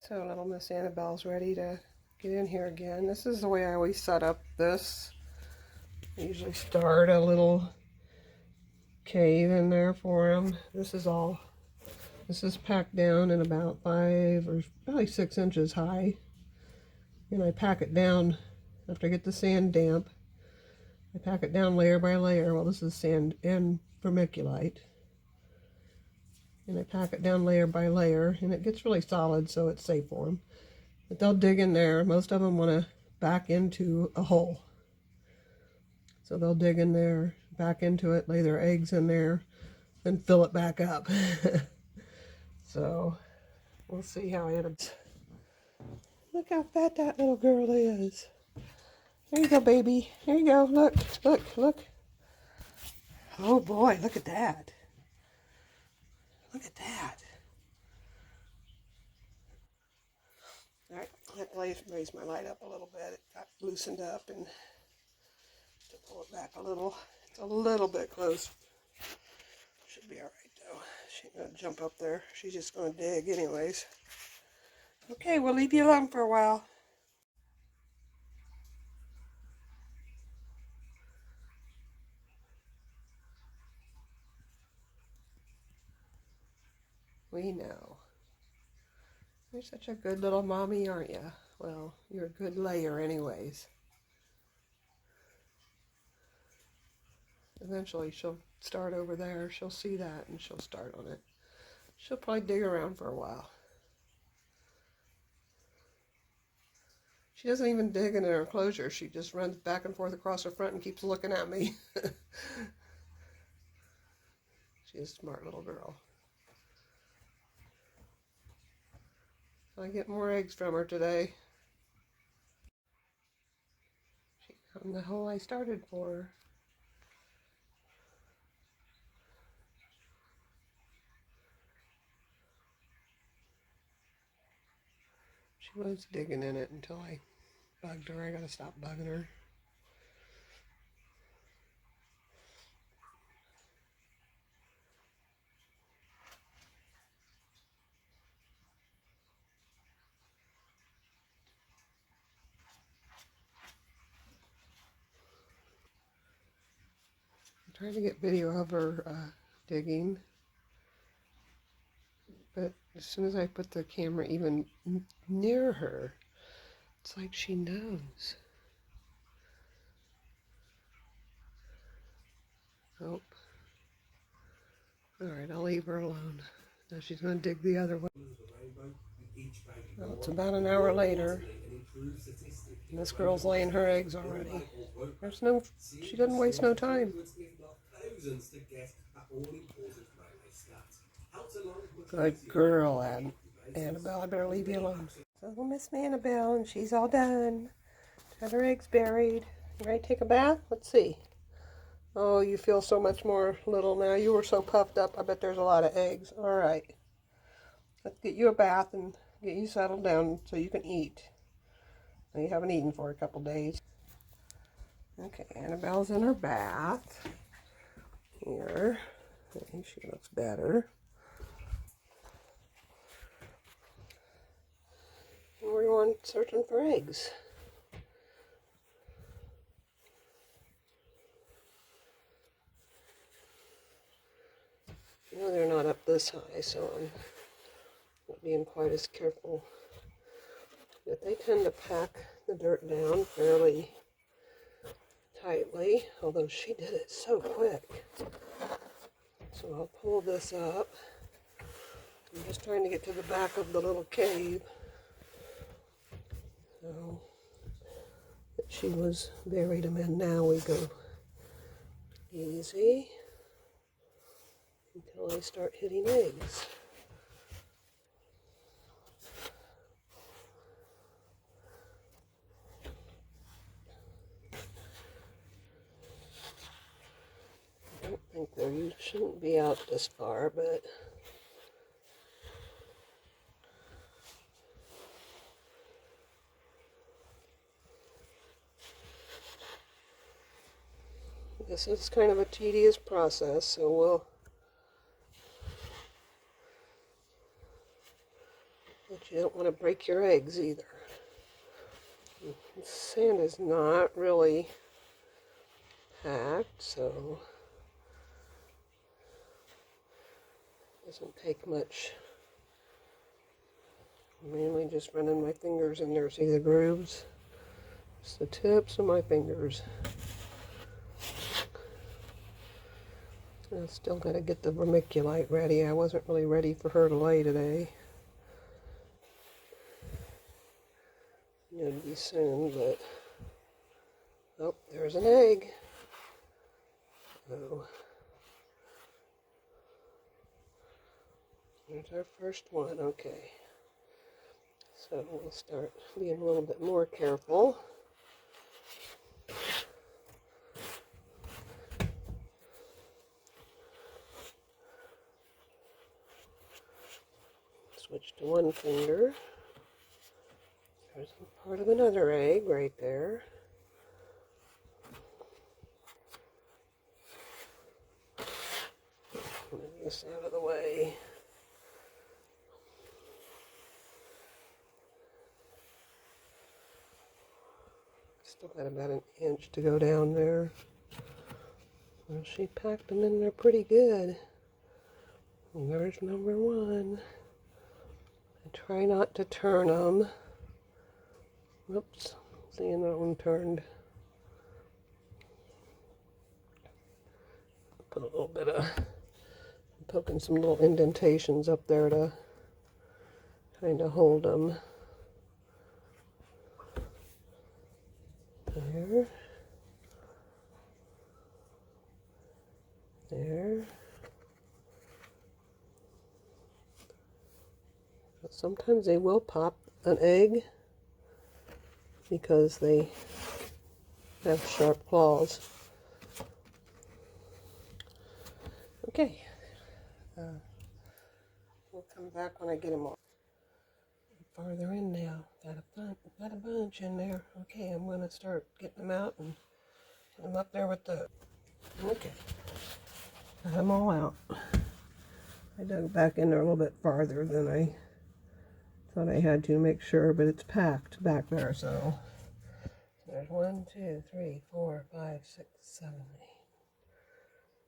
So little Miss Annabelle's ready to get in here again. This is the way I always set up this. I usually start a little cave in there for him. This is packed down in about 5 or probably 6 inches high. And I pack it down after I get the sand damp. I pack it down layer by layer. Well, this is sand and vermiculite. And I pack it down layer by layer, and it gets really solid, so it's safe for them. But they'll dig in there. Most of them want to back into a hole. So they'll dig in there, back into it, lay their eggs in there, and fill it back up. So we'll see how it is. Look how fat that little girl is. There you go, baby. Here you go. Look, look, look. Oh boy, look at that. Look at that. All right, I have to raise my light up a little bit. It got loosened up, and to pull it back a little. It's a little bit close. Should be all right though. She ain't gonna jump up there. She's just gonna dig anyways. Okay, we'll leave you alone for a while. We know. You're such a good little mommy, aren't you? Well, you're a good layer anyways. Eventually she'll start over there. She'll see that and she'll start on it. She'll probably dig around for a while. She doesn't even dig in her enclosure. She just runs back and forth across her front and keeps looking at me. She's a smart little girl. I get more eggs from her today. She found the hole I started for her. She was digging in it until I bugged her. I gotta stop bugging her. I'm trying to get video of her digging, but as soon as I put the camera even near her, it's like she knows. Oh. Alright, I'll leave her alone. Now she's going to dig the other way. Well, it's about an hour later, and this girl's laying her eggs already. She doesn't waste no time. Good girl, Annabelle. I better leave you alone. So Miss Annabelle, and she's all done. Got her eggs buried. You ready to take a bath? Let's see. Oh, you feel so much more little now. You were so puffed up. I bet there's a lot of eggs. All right. Let's get you a bath and get you settled down so you can eat. Now, you haven't eaten for a couple days. Okay, Annabelle's in her bath. Here. I think she looks better. And we're going searching for eggs. You know they're not up this high, so I'm not being quite as careful. But they tend to pack the dirt down fairly tightly, although she did it so quick. So I'll pull this up. I'm just trying to get to the back of the little cave. So she was buried them in. Now we go easy until I start hitting eggs. I don't think you shouldn't be out this far, but this is kind of a tedious process, so But you don't want to break your eggs either. The sand is not really packed, so it doesn't take much. I'm mainly just running my fingers in there. See the grooves? Just the tips of my fingers. I still got to get the vermiculite ready. I wasn't really ready for her to lay today. It'd be soon, but oh, there's an egg. Oh, there's our first one. Okay, so we'll start being a little bit more careful. Switch to one finger. There's part of another egg right there. Move this out of the way. Still got about an inch to go down there. Well, she packed them in there pretty good. And there's number one. I try not to turn them. Oops, seeing that one turned. Put a little bit of, poking some little indentations up there to kind of hold them. There. There. But sometimes they will pop an egg because they have sharp claws. Okay. We'll come back when I get them all farther in now. Got a bunch in there. Okay, I'm going to start getting them out and get them up there with the... Okay. Got them all out. I dug back in there a little bit farther than I thought I had to make sure, but it's packed back there, so there's 1, 2, 3, 4, 5, 6, 7,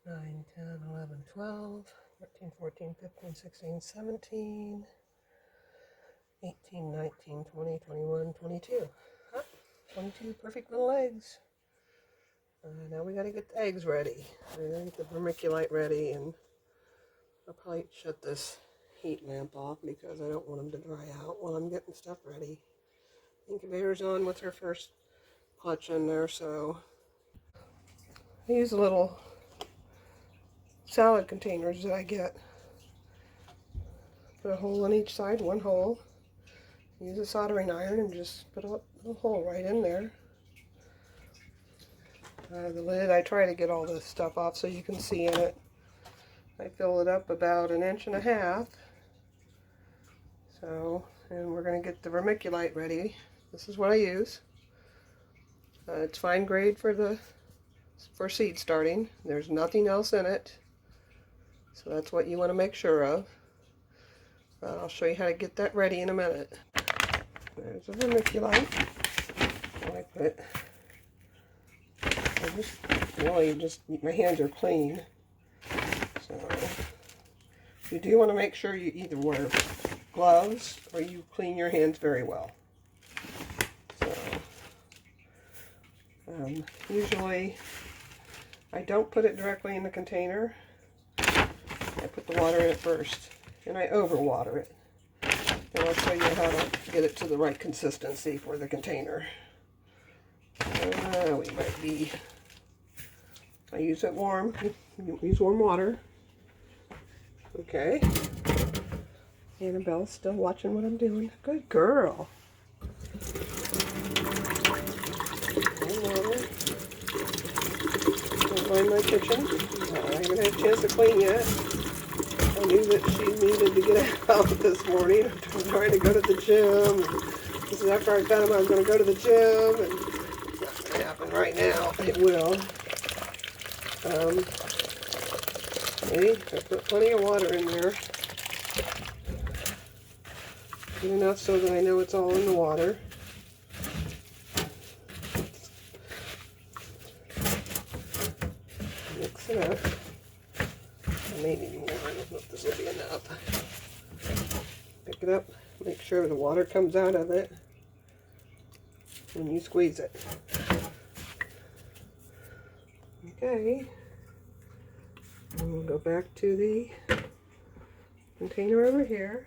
8, 9, 10, 11, 12, 13, 14, 15, 16, 17, 18, 19, 20, 21, 22. 22 perfect little eggs. Now we got to get the eggs ready. We got to get the vermiculite ready, and I'll probably shut this heat lamp off because I don't want them to dry out while I'm getting stuff ready. Incubator's on with her first clutch in there, so I use little salad containers that I get. Put a hole in each side, one hole. Use a soldering iron and just put a little hole right in there. The lid, I try to get all this stuff off so you can see in it. I fill it up about 1.5 inches. So, and we're going to get the vermiculite ready. This is what I use. It's fine grade for seed starting. There's nothing else in it. So that's what you want to make sure of. I'll show you how to get that ready in a minute. There's the vermiculite. My hands are clean. So you do want to make sure you either wear gloves or you clean your hands very well. So usually I don't put it directly in the container. I put the water in it first, and I overwater it. And I'll show you how to get it to the right consistency for the container. I use it warm. Use warm water. Okay. Annabelle's still watching what I'm doing. Good girl. Warm water. Don't mind my kitchen. I haven't had a chance to clean yet. I knew that she needed to get out this morning. I'm trying to go to the gym. This is after I found out I was going to go to the gym, and it's not going to happen right now. It will. See, I put plenty of water in there. Good enough so that I know it's all in the water. Mix it up. Maybe more. I don't know if this will be enough. Pick it up. Make sure the water comes out of it when you squeeze it. Okay. And we'll go back to the container over here.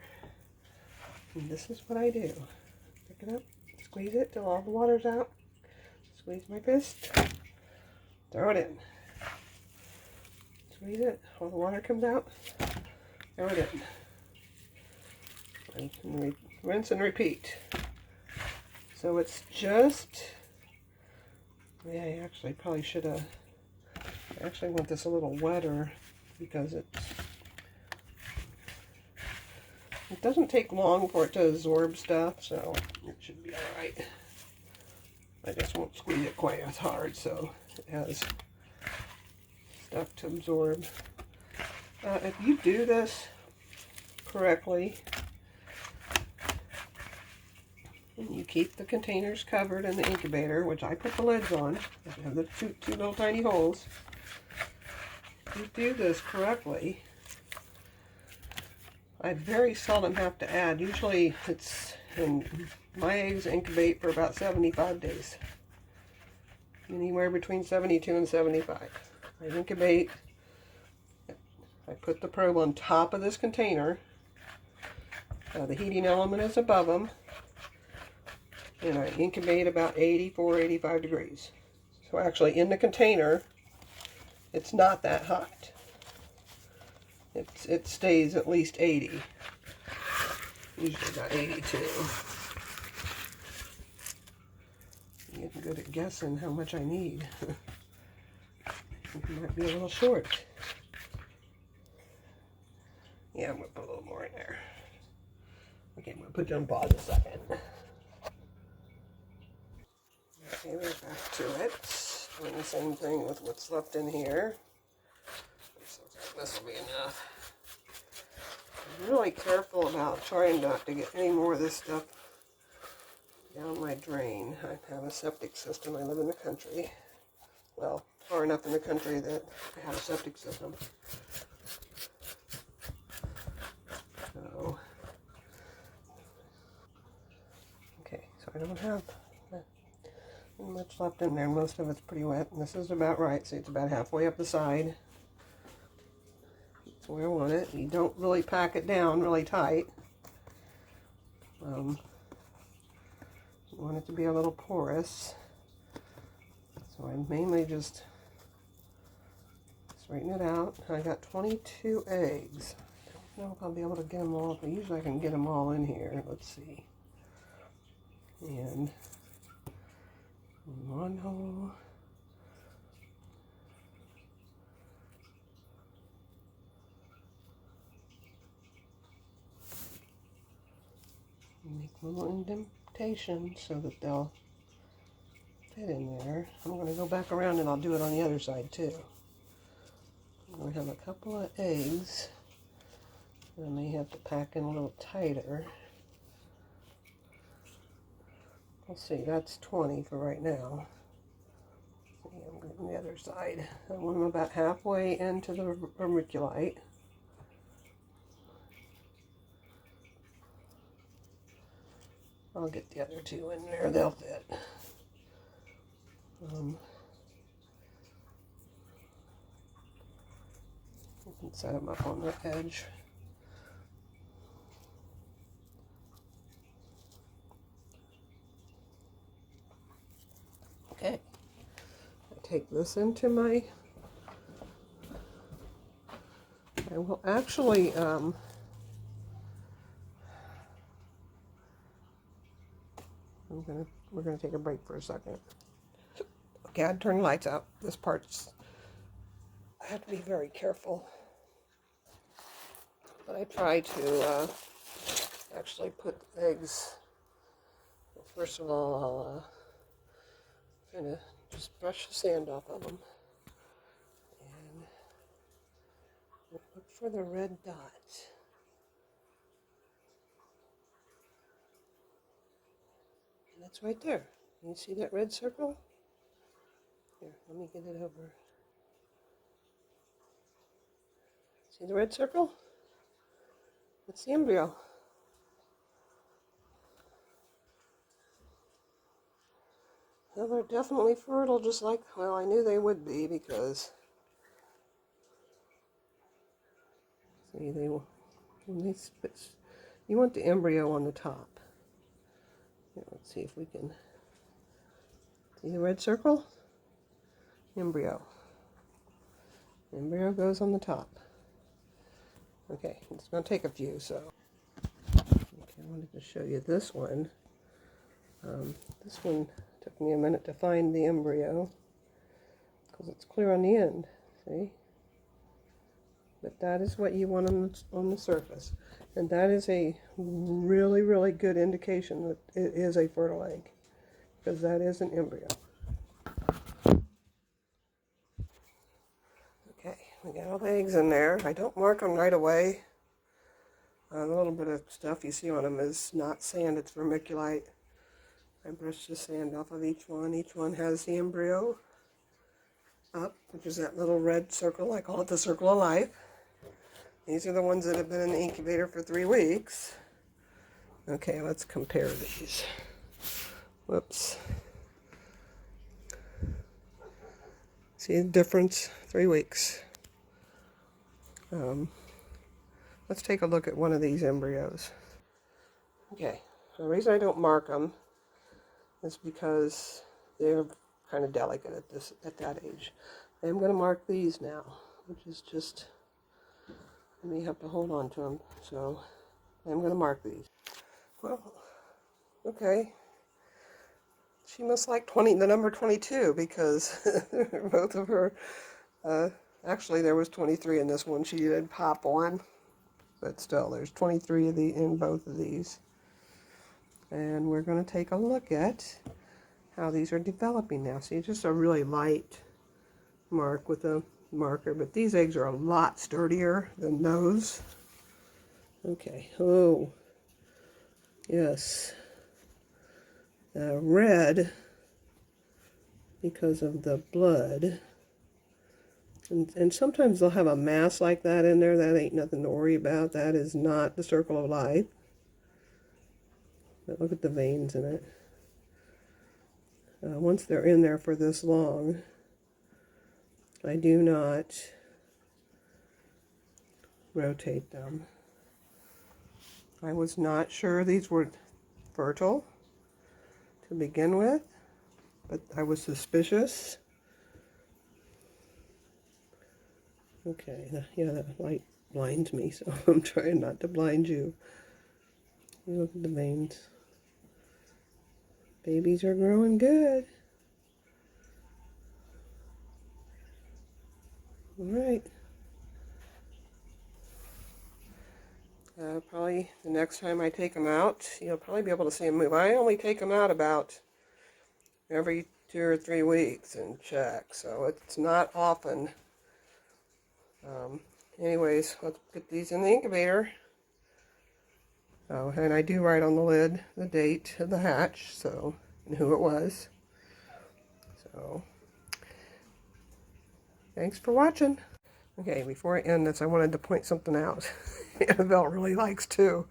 And this is what I do. Pick it up, squeeze it till all the water's out. Squeeze my fist. Throw it in. Squeeze it, all the water comes out. Throw it in. And rinse and repeat. So it's just, yeah, I actually probably should have, I actually want this a little wetter because it doesn't take long for it to absorb stuff, so it should be alright. I just won't squeeze it quite as hard so it has stuff to absorb. If you do this correctly, and you keep the containers covered in the incubator, which I put the lids on, I have the two little tiny holes. If you do this correctly, I very seldom have to add. Usually it's, and my eggs incubate for about 75 days. Anywhere between 72 and 75. I incubate, I put the probe on top of this container. The heating element is above them. And I incubate about 84, 85 degrees. So actually in the container, it's not that hot. It stays at least 80. Usually about 82. I'm getting good at guessing how much I need. It might be a little short. Yeah, I'm going to put a little more in there. Okay, I'm going to put you on pause a second. Okay, we're back to it. Doing the same thing with what's left in here. This will be enough. I'm really careful about trying not to get any more of this stuff down my drain. I have a septic system. I live in the country. Well, far enough in the country that I have a septic system. So, okay, so I don't have much left in there. Most of it's pretty wet. And this is about right. See, it's about halfway up the side. That's where I want it. You don't really pack it down really tight. You want it to be a little porous. So I mainly just straighten it out. I got 22 eggs. I don't know if I'll be able to get them all, but usually I can get them all in here. Let's see. And one hole. Make little indentations so that they'll fit in there. I'm going to go back around and I'll do it on the other side too. I'm going to have a couple of eggs. I may have to pack in a little tighter. Let's see, that's 20 for right now. See, I'm getting the other side. I want them about halfway into the vermiculite. I'll get the other two in there, they'll fit. You can set them up on the edge. Okay, I take this into my, I will actually, we're gonna take a break for a second. Okay, I'd turn the lights out. This part's, I have to be very careful. But I try to actually put eggs, well, first of all, I'll kind of just brush the sand off of them. And look for the red dots. It's right there. You see that red circle? Here, let me get it over. See the red circle? That's the embryo. Well, they're definitely fertile, just like, well, I knew they would be because, see, you want the embryo on the top. Here, let's see if we can, see the red circle? Embryo. Embryo goes on the top. Okay, it's going to take a few, so. Okay, I wanted to show you this one. This one took me a minute to find the embryo because it's clear on the end, see? But that is what you want on the surface. And that is a really, really good indication that it is a fertile egg, because that is an embryo. Okay, we got all the eggs in there. I don't mark them right away. A little bit of stuff you see on them is not sand, it's vermiculite. I brush the sand off of each one. Each one has the embryo up, which is that little red circle. I call it the circle of life. These are the ones that have been in the incubator for 3 weeks. Okay, let's compare these. Whoops. See the difference? 3 weeks. Let's take a look at one of these embryos. Okay, the reason I don't mark them is because they're kind of delicate at that age. I'm going to mark these now, which is just, I may have to hold on to them, so I'm going to mark these. Well, okay. She must like the number 22, because both of her, actually there was 23 in this one. She did pop one, but still there's 23 in both of these. And we're going to take a look at how these are developing now. See, it's just a really light mark with a marker, but these eggs are a lot sturdier than those. Okay, oh, yes. Red because of the blood. And sometimes they'll have a mass like that in there. That ain't nothing to worry about. That is not the circle of life. But look at the veins in it. Once they're in there for this long, I do not rotate them. I was not sure these were fertile to begin with, but I was suspicious. Okay, yeah, that light blinds me, so I'm trying not to blind you. Look at the veins. Babies are growing good. All right. Probably the next time I take them out, you'll probably be able to see them move. I only take them out about every 2 or 3 weeks and check, so it's not often. Anyways, let's get these in the incubator. Oh, and I do write on the lid the date of the hatch, so, and who it was. So, thanks for watching. Okay, before I end this, I wanted to point something out. Annabelle really likes too.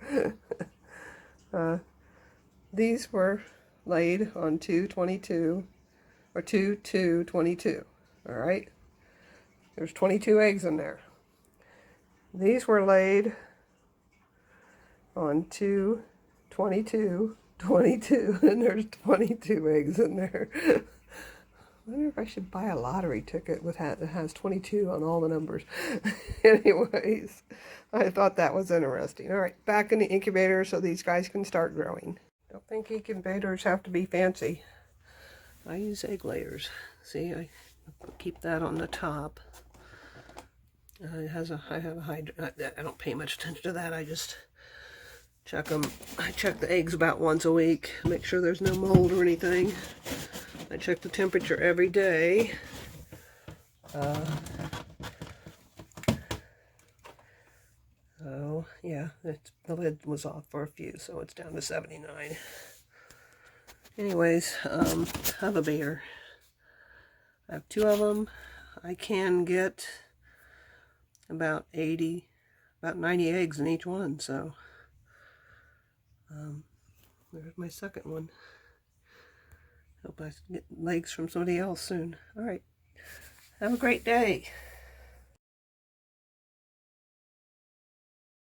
These were laid on 2/22, or 2/2/22. All right, there's 22 eggs in there. These were laid on 2/22/22, and there's 22 eggs in there. I wonder if I should buy a lottery ticket that has 22 on all the numbers. Anyways, I thought that was interesting. All right, back in the incubator so these guys can start growing. Don't think incubators have to be fancy. I use egg layers. See, I keep that on the top. I have a hydrant. I don't pay much attention to that. I just check them. I check the eggs about once a week. Make sure there's no mold or anything. I check the temperature every day. Oh, yeah, the lid was off for a few, so it's down to 79. Anyways, I have a bear. I have 2 of them. I can get about 90 eggs in each one, so there's my second one. Hope I get legs from somebody else soon. Alright, have a great day.